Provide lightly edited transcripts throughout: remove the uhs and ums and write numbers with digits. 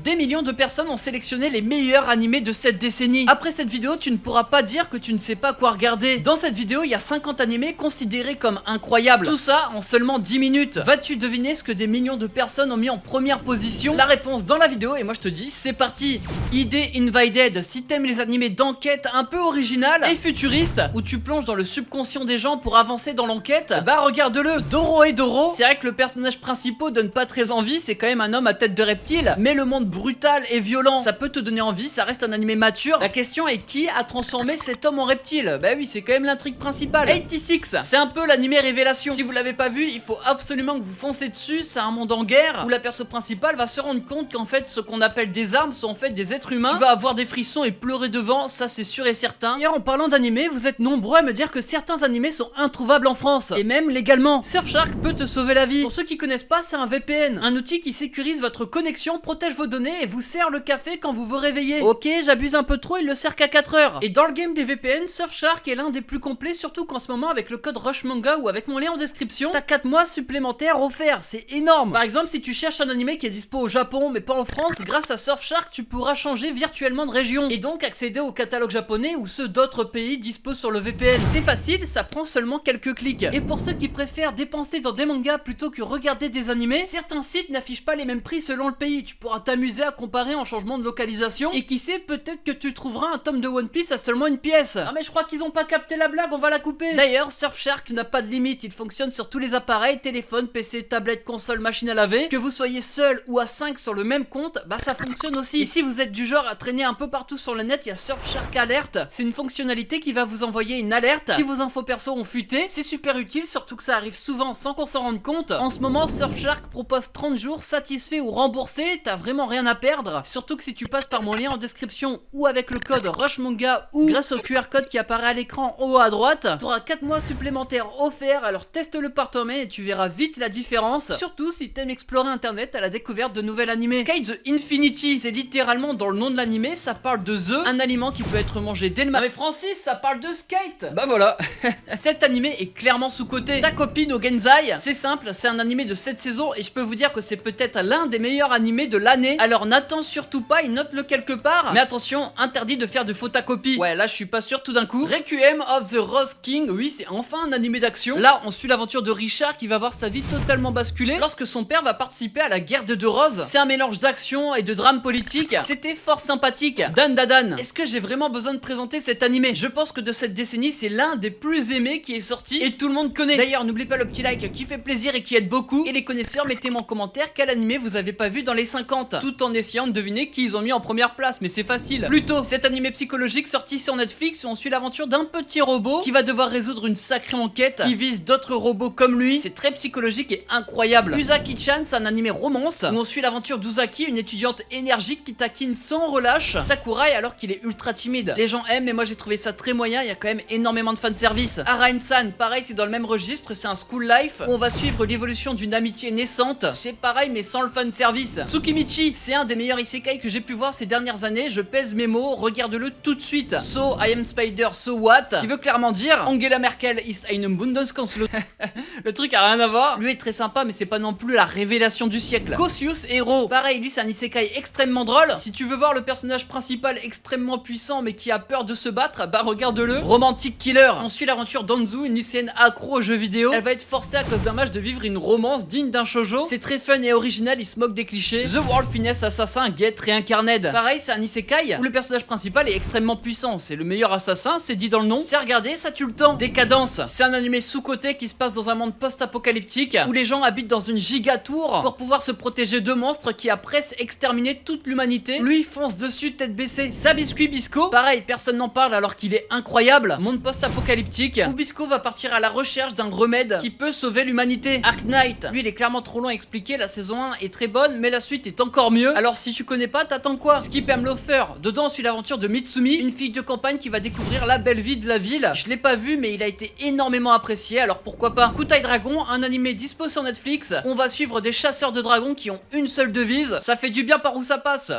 Des millions de personnes ont sélectionné les meilleurs animés de cette décennie. Après cette vidéo, tu ne pourras pas dire que tu ne sais pas quoi regarder. Dans cette vidéo, il y a 50 animés considérés comme incroyables. Tout ça en seulement 10 minutes. Vas-tu deviner ce que des millions de personnes ont mis en première position? La réponse dans la vidéo, et moi je te dis, c'est parti. ID Invited. Si t'aimes les animés d'enquête un peu originales et futuristes, où tu plonges dans le subconscient des gens pour avancer dans l'enquête, bah regarde-le. Doro et Doro, c'est vrai que le personnage principal donne pas très envie, c'est quand même un homme à tête de reptile, mais le monde brutal et violent, ça peut te donner envie, ça reste un animé mature. La question est qui a transformé cet homme en reptile? Bah oui, c'est quand même l'intrigue principale. 86, c'est un peu l'animé révélation. Si vous l'avez pas vu, il faut absolument que vous foncez dessus. C'est un monde en guerre où la perso principale va se rendre compte qu'en fait ce qu'on appelle des armes sont en fait des êtres humains. Tu vas avoir des frissons et pleurer devant, ça c'est sûr et certain. D'ailleurs en parlant d'animé, vous êtes nombreux à me dire que certains animés sont introuvables en France, et même légalement. Surfshark peut te sauver la vie. Pour ceux qui connaissent pas, c'est un VPN, un outil qui sécurise votre connexion, protège vos données et vous sert le café quand vous vous réveillez. Ok, j'abuse un peu trop, il le sert qu'à 4 heures. Et dans le game des VPN, Surfshark est l'un des plus complets, surtout qu'en ce moment avec le code RushManga ou avec mon lien en description, t'as 4 mois supplémentaires offerts, c'est énorme. Par exemple, si tu cherches un animé qui est dispo au Japon mais pas en France, grâce à Surfshark, tu pourras changer virtuellement de région et donc accéder au catalogue japonais ou ceux d'autres pays dispo sur le VPN. C'est facile, ça prend seulement quelques clics. Et pour ceux qui préfèrent dépenser dans des mangas plutôt que regarder des animés, certains sites n'affichent pas les mêmes prix selon le pays. Tu pourras t'amuser à comparer en changement de localisation et qui sait, peut-être que tu trouveras un tome de One Piece à seulement une pièce. Ah mais je crois qu'ils ont pas capté la blague, on va la couper. D'ailleurs, Surfshark n'a pas de limite, il fonctionne sur tous les appareils, téléphone, PC, tablette, console, machine à laver. Que vous soyez seul ou à 5 sur le même compte, bah ça fonctionne aussi. Et si vous êtes du genre à traîner un peu partout sur le net, il y a Surfshark Alert. C'est une fonctionnalité qui va vous envoyer une alerte si vos infos perso ont fuité. C'est super utile, surtout que ça arrive souvent sans qu'on s'en rende compte. En ce moment, Surfshark propose 30 jours satisfait ou remboursé, t'as vraiment rien à perdre. Surtout que si tu passes par mon lien en description ou avec le code RushManga ou grâce au QR code qui apparaît à l'écran en haut à droite, t'auras 4 mois supplémentaires offerts, alors teste-le par toi-même et tu verras vite la différence. Surtout si t'aimes explorer internet à la découverte de nouvelles animés. Skate the Infinity, c'est littéralement dans le nom de l'animé, ça parle de The, un aliment qui peut être mangé dès le matin. Mais Francis, ça parle de skate. Bah voilà. Cet animé est clairement sous-coté. Ta copine au Genzai, c'est simple, c'est un animé de 7 saisons et je peux vous dire que c'est peut-être l'un des meilleurs animés de l'année. Alors n'attends surtout pas, il note-le quelque part. Mais attention, interdit de faire de photocopie. Ouais, là je suis pas sûr tout d'un coup. Requiem of the Rose King, oui, c'est enfin un animé d'action. Là, on suit l'aventure de Richard qui va voir sa vie totalement basculer lorsque son père va participer à la guerre de deux roses. C'est un mélange d'action et de drame politique. C'était fort sympathique. Dan Dadan. Est-ce que j'ai vraiment besoin de présenter cet animé? Je pense que de cette décennie, c'est l'un des plus aimés qui est sorti et tout le monde connaît. D'ailleurs, n'oubliez pas le petit like qui fait plaisir et qui aide beaucoup. Et les connaisseurs, mettez-moi en commentaire quel animé vous avez pas vu dans les 50, tout en essayant de deviner qui ils ont mis en première place, mais c'est facile. Plutôt, cet animé psychologique sorti sur Netflix où on suit l'aventure d'un petit robot qui va devoir résoudre une sacrée enquête qui vise d'autres robots comme lui. C'est très psychologique et incroyable. Uzaki-chan, c'est un animé romance où on suit l'aventure d'Uzaki, une étudiante énergique qui taquine sans relâche Sakurai alors qu'il est ultra timide. Les gens aiment, mais moi j'ai trouvé ça très moyen, il y a quand même énormément de fanservice. Arain-san, pareil, c'est dans le même registre, c'est un school life où on va suivre l'évolution d'une amitié naissante. C'est pareil, mais sans le fanservice. Tsukimichi, c'est un des meilleurs isekai que j'ai pu voir ces dernières années, je pèse mes mots, regarde-le tout de suite. So, I am Spider, so what? Qui veut clairement dire Angela Merkel ist eine Bundeskanzlerin. Le truc a rien à voir. Lui est très sympa, mais c'est pas non plus la révélation du siècle. Kosius Hero, pareil, lui c'est un isekai extrêmement drôle. Si tu veux voir le personnage principal extrêmement puissant mais qui a peur de se battre, bah regarde-le. Romantic Killer, on suit l'aventure d'Anzu, une lycéenne accro aux jeux vidéo. Elle va être forcée à cause d'un match de vivre une romance digne d'un shoujo. C'est très fun et original, il se moque des clichés. The World Finesse Assassin Get Reincarned, pareil, c'est un isekai où le personnage principal est extrêmement puissant. C'est le meilleur assassin, c'est dit dans le nom. C'est regardé, ça tue le temps. Décadence, c'est un animé sous-coté qui se passe dans un monde post-apocalyptique où les gens habitent dans une giga-tour pour pouvoir se protéger de monstres qui après exterminer toute l'humanité. Lui fonce dessus tête baissée. Ça biscuit Bisco, pareil, personne n'en parle alors qu'il est incroyable. Monde post-apocalyptique où Bisco va partir à la recherche d'un remède qui peut sauver l'humanité. Ark Knight, lui il est clairement trop long à expliquer, la saison 1 est très bonne mais la suite est encore mieux. Alors si tu connais pas, t'attends quoi? Skip Loafer, dedans on suit l'aventure de Mitsumi, une fille de campagne qui va découvrir la belle vie de la ville. Je l'ai pas vu mais il a été énormément apprécié, alors pourquoi pas. Kutai Dragon, un animé dispo sur Netflix, on va suivre des chasseurs de dragons qui ont une seule devise, ça fait du bien par où ça passe.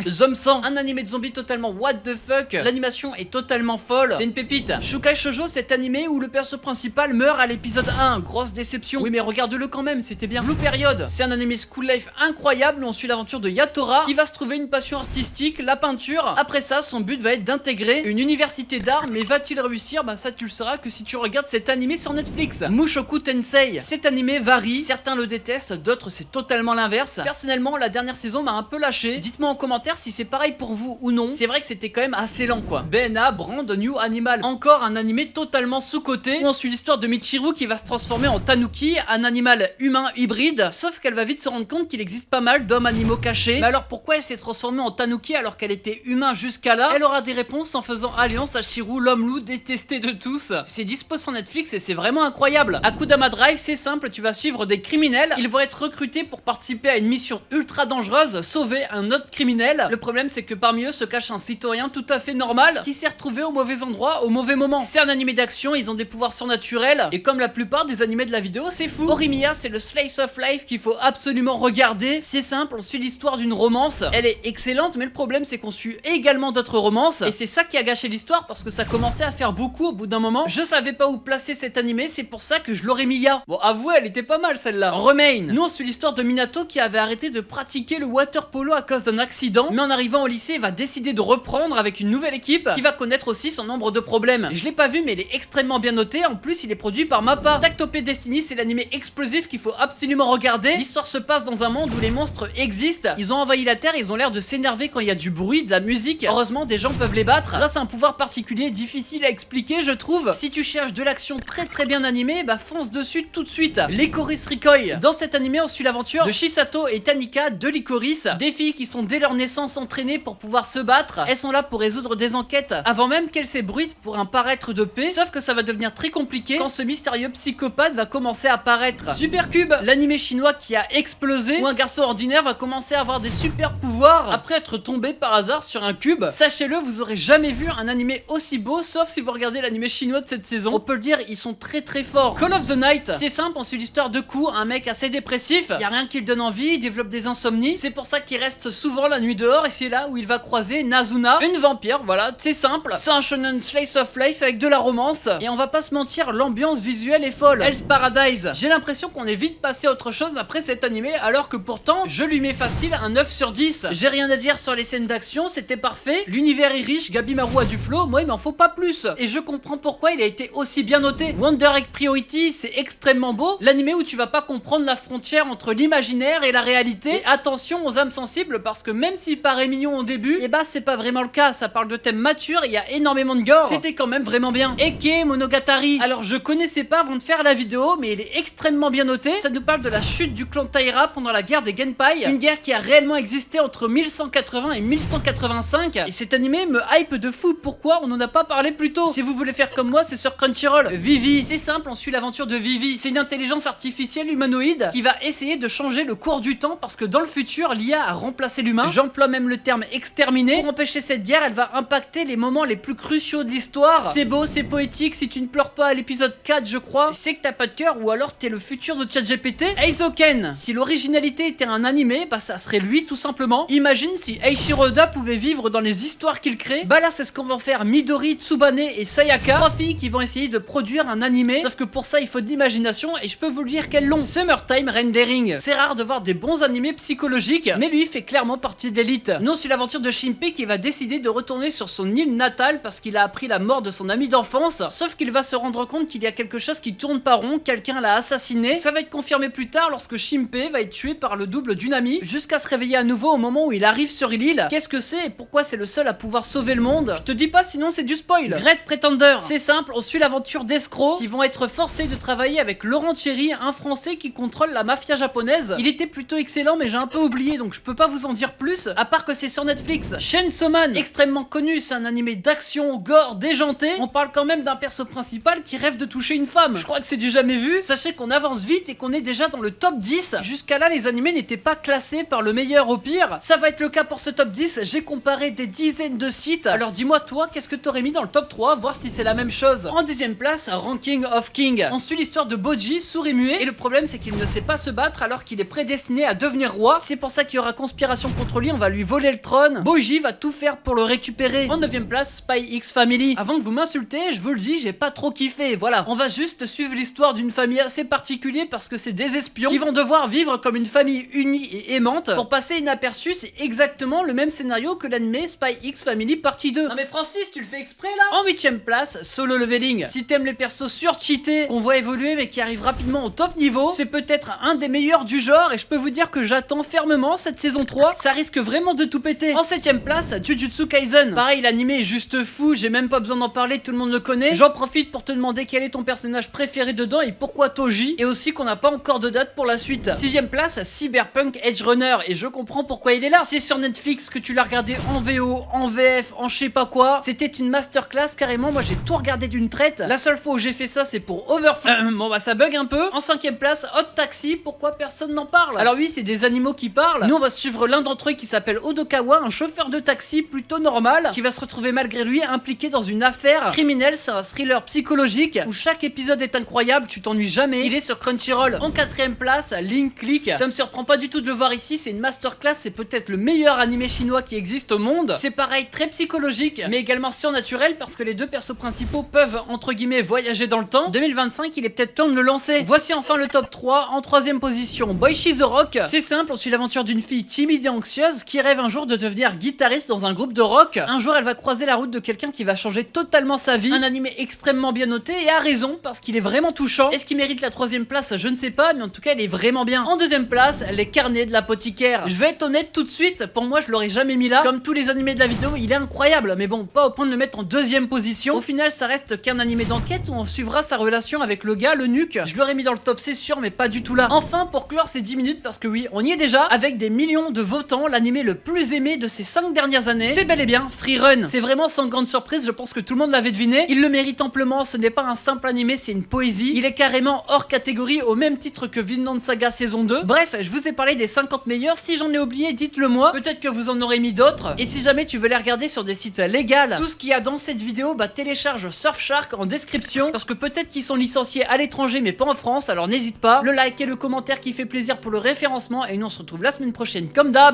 Zom 100, un animé de zombies totalement what the fuck, l'animation est totalement folle, c'est une pépite. Shukai Shoujo, cet animé où le perso principal meurt à l'épisode 1, grosse déception. Oui mais regarde-le quand même, c'était bien. Blue Period, c'est un animé school life incroyable où on suit l'aventure de y a Tora qui va se trouver une passion artistique, la peinture. Après ça, son but va être d'intégrer une université d'art, mais va-t-il réussir? Bah ça tu le sauras que si tu regardes cet animé sur Netflix. Mushoku Tensei. Cet animé varie, certains le détestent, d'autres c'est totalement l'inverse. Personnellement, la dernière saison m'a un peu lâché. Dites-moi en commentaire si c'est pareil pour vous ou non. C'est vrai que c'était quand même assez lent quoi. BNA, Brand New Animal. Encore un animé totalement sous-coté. On suit l'histoire de Michiru qui va se transformer en Tanuki, un animal humain hybride. Sauf qu'elle va vite se rendre compte qu'il existe pas mal d'hommes animaux cachés. Mais alors pourquoi elle s'est transformée en Tanuki alors qu'elle était humain jusqu'à là? Elle aura des réponses en faisant alliance à Shiru, l'homme loup détesté de tous. C'est dispo sur Netflix et c'est vraiment incroyable. Akudama Drive, c'est simple, tu vas suivre des criminels. Ils vont être recrutés pour participer à une mission ultra dangereuse, sauver un autre criminel. Le problème c'est que parmi eux se cache un citoyen tout à fait normal qui s'est retrouvé au mauvais endroit au mauvais moment. C'est un animé d'action, ils ont des pouvoirs surnaturels et comme la plupart des animés de la vidéo, c'est fou. Horimiya, c'est le slice of life qu'il faut absolument regarder. C'est simple, on suit l'histoire d'une romance. Elle est excellente, mais le problème c'est qu'on suit également d'autres romances et c'est ça qui a gâché l'histoire parce que ça commençait à faire beaucoup au bout d'un moment. Je savais pas où placer cet animé, c'est pour ça que je l'aurais mis ya. Bon, avouez, elle était pas mal celle-là. Remain. Nous on suit l'histoire de Minato qui avait arrêté de pratiquer le water polo à cause d'un accident, mais en arrivant au lycée, il va décider de reprendre avec une nouvelle équipe qui va connaître aussi son nombre de problèmes. Je l'ai pas vu, mais il est extrêmement bien noté. En plus, il est produit par Mappa. Tactope Destiny, c'est l'animé explosif qu'il faut absolument regarder. L'histoire se passe dans un monde où les monstres existent. Ils ont envahi la Terre, ils ont l'air de s'énerver quand il y a du bruit, de la musique. Heureusement, des gens peuvent les battre grâce à un pouvoir particulier difficile à expliquer, je trouve. Si tu cherches de l'action très bien animée, bah fonce dessus tout de suite. Licorice Recoil. Dans cet animé, on suit l'aventure de Shisato et Tanika de Licorice, des filles qui sont dès leur naissance entraînées pour pouvoir se battre. Elles sont là pour résoudre des enquêtes avant même qu'elles s'ébruitent pour un paraître de paix. Sauf que ça va devenir très compliqué quand ce mystérieux psychopathe va commencer à apparaître. Supercube, l'animé chinois qui a explosé, où un garçon ordinaire va commencer à avoir des super pouvoirs après être tombé par hasard sur un cube. Sachez-le, vous aurez jamais vu un animé aussi beau, sauf si vous regardez l'animé chinois de cette saison. On peut le dire, ils sont très forts. Call of the Night, c'est simple, on suit l'histoire de Ku, un mec assez dépressif. Y a rien qui le donne envie, il développe des insomnies. C'est pour ça qu'il reste souvent la nuit dehors et c'est là où il va croiser Nazuna, une vampire. Voilà, c'est simple. C'est un shonen slice of life avec de la romance. Et on va pas se mentir, l'ambiance visuelle est folle. Hell's Paradise. J'ai l'impression qu'on est vite passé à autre chose après cet animé, alors que pourtant, je lui mets facile un 9 sur 10. J'ai rien à dire sur les scènes d'action, c'était parfait. L'univers est riche, Gabimaru a du flow, moi il m'en faut pas plus. Et je comprends pourquoi il a été aussi bien noté. Wonder Egg Priority, c'est extrêmement beau. L'animé où tu vas pas comprendre la frontière entre l'imaginaire et la réalité. Et attention aux âmes sensibles parce que même s'il paraît mignon au début, et bah c'est pas vraiment le cas. Ça parle de thèmes matures, il y a énormément de gore. C'était quand même vraiment bien. Eke Monogatari. Alors je connaissais pas avant de faire la vidéo, mais il est extrêmement bien noté. Ça nous parle de la chute du clan Taira pendant la guerre des Genpai, une guerre qui a réellement existé entre 1180 et 1185. Et cet animé me hype de fou. Pourquoi on en a pas parlé plus tôt? Si vous voulez faire comme moi, c'est sur Crunchyroll. Vivi, c'est simple, on suit l'aventure de Vivi. C'est une intelligence artificielle humanoïde qui va essayer de changer le cours du temps parce que dans le futur, l'IA a remplacé l'humain. J'emploie même le terme exterminé. Pour empêcher cette guerre, elle va impacter les moments les plus cruciaux de l'histoire. C'est beau, c'est poétique. Si tu ne pleures pas à l'épisode 4, je crois, c'est que t'as pas de cœur ou alors t'es le futur de ChatGPT. Eizoken, si l'originalité était un animé, bah ça serait lui tout simplement. Imagine si Eiichiro Oda pouvait vivre dans les histoires qu'il crée. Bah là, c'est ce qu'on va faire Midori, Tsubane et Sayaka, trois filles qui vont essayer de produire un animé. Sauf que pour ça, il faut de l'imagination et je peux vous le dire qu'elles l'ont. Summertime Rendering. C'est rare de voir des bons animés psychologiques, mais lui fait clairement partie de l'élite. Nous, c'est l'aventure de Shinpei qui va décider de retourner sur son île natale parce qu'il a appris la mort de son ami d'enfance. Sauf qu'il va se rendre compte qu'il y a quelque chose qui tourne pas rond, quelqu'un l'a assassiné. Ça va être confirmé plus tard lorsque Shinpei va être tué par le double d'une amie, jusqu'à se réveiller à nouveau au moment où il arrive sur l'île. Qu'est-ce que c'est et pourquoi c'est le seul à pouvoir sauver le monde? Je te dis pas, sinon c'est du spoil. Great Pretender, c'est simple, on suit l'aventure d'escrocs qui vont être forcés de travailler avec Laurent Thierry, un Français qui contrôle la mafia japonaise. Il était plutôt excellent, mais j'ai un peu oublié, donc je peux pas vous en dire plus, à part que c'est sur Netflix. Chainsaw Man, extrêmement connu, c'est un animé d'action, gore, déjanté. On parle quand même d'un perso principal qui rêve de toucher une femme. Je crois que c'est du jamais vu. Sachez qu'on avance vite et qu'on est déjà dans le top 10. Jusqu'à là, les animés n'étaient pas classés par le meilleur au pire. Ça va être le cas pour ce top 10. J'ai comparé des dizaines de sites. Alors dis-moi toi, qu'est-ce que t'aurais mis dans le top 3, voir si c'est la même chose. En 10ème place, Ranking of King. On suit l'histoire de Boji, sourd et muet, et le problème c'est qu'il ne sait pas se battre alors qu'il est prédestiné à devenir roi. C'est pour ça qu'il y aura conspiration contre lui, on va lui voler le trône. Boji va tout faire pour le récupérer. En 9ème place, Spy X Family. Avant que vous m'insultez, je vous le dis, j'ai pas trop kiffé. Voilà, on va juste suivre l'histoire d'une famille assez particulière parce que c'est des espions qui vont devoir vivre comme une famille unie et aimante pour passer inaperçu, c'est exactement le même scénario que l'anime Spy X Family Partie 2. Non mais Francis, tu le fais exprès là? En 8ème place, Solo Leveling. Si t'aimes les persos surcheatés, qu'on voit évoluer mais qui arrivent rapidement au top niveau, c'est peut-être un des meilleurs du genre et je peux vous dire que j'attends fermement cette saison 3, ça risque vraiment de tout péter. En 7ème place, Jujutsu Kaisen. Pareil, l'anime est juste fou, j'ai même pas besoin d'en parler, tout le monde le connaît. J'en profite pour te demander quel est ton personnage préféré dedans et pourquoi Toji, et aussi qu'on n'a pas encore de date pour la suite. 6ème place, Cyberpunk Edge Runner, et je comprends pourquoi il est là. C'est sur Netflix, que tu l'as regardé en VO, en VF, en je sais pas quoi. C'était une masterclass carrément, moi j'ai tout regardé d'une traite. La seule fois où j'ai fait ça, c'est pour Overflow. Bon bah ça bug un peu. En 5ème place, Hot Taxi, pourquoi personne n'en parle? Alors oui, c'est des animaux qui parlent. Nous on va suivre l'un d'entre eux qui s'appelle Odokawa, un chauffeur de taxi plutôt normal, qui va se retrouver malgré lui impliqué dans une affaire criminelle. C'est un thriller psychologique où chaque épisode est incroyable, tu t'ennuies jamais. Il est sur Crunchyroll. En 4ème place, Link Click. Ça me surprend pas du tout de le voir ici, c'est une masterclass, c'est peut-être le meilleur animé chinois qui existe au monde. C'est pareil, très psychologique, mais également surnaturel parce que les deux persos principaux peuvent entre guillemets voyager dans le temps. 2025, il est peut-être temps de le lancer. Voici enfin le top 3. En 3ème position, Boichi the Rock. C'est simple, on suit l'aventure d'une fille timide et anxieuse qui rêve un jour de devenir guitariste dans un groupe de rock. Un jour, elle va croiser la route de quelqu'un qui va changer totalement sa vie. Un animé extrêmement bien noté et a raison parce qu'il est vraiment touchant. Est-ce qu'il mérite la 3ème place? Je ne sais pas, mais en tout cas, il est vraiment bien. En 2ème place, les carnets de l'apothicaire. Je vais être honnête tout de suite, pour moi, je l'aurais jamais mis là. Comme tous les animés de la vidéo, il est incroyable, mais bon, pas au point de le mettre en 2ème position. Au final, ça reste qu'un animé d'enquête où on suivra sa relation avec le gars, le nuque. Je l'aurais mis dans le top, c'est sûr, mais pas du tout là. Enfin, pour clore ces 10 minutes, parce que oui, on y est déjà, avec des millions de votants, l'animé le plus aimé de ces 5 dernières années, c'est bel et bien Free Run. C'est vraiment sans grande surprise, je pense que tout le monde l'avait deviné. Il le mérite amplement, ce n'est pas un simple animé, c'est une poésie. Il est carrément hors catégorie au même titre que Vinland Saga saison 2. Bref, je vous ai parlé des 50 meilleurs, si j'en ai oublié, dites-le moi. Peut-être que vous en aurez mis d'autres. Et si jamais tu veux les regarder sur des sites légaux, tout ce qu'il y a dans cette vidéo, bah télécharge Surfshark en description, parce que peut-être qu'ils sont licenciés à l'étranger mais pas en France, alors n'hésite pas. Le like et le commentaire qui fait plaisir pour le référencement, et nous on se retrouve la semaine prochaine comme d'hab.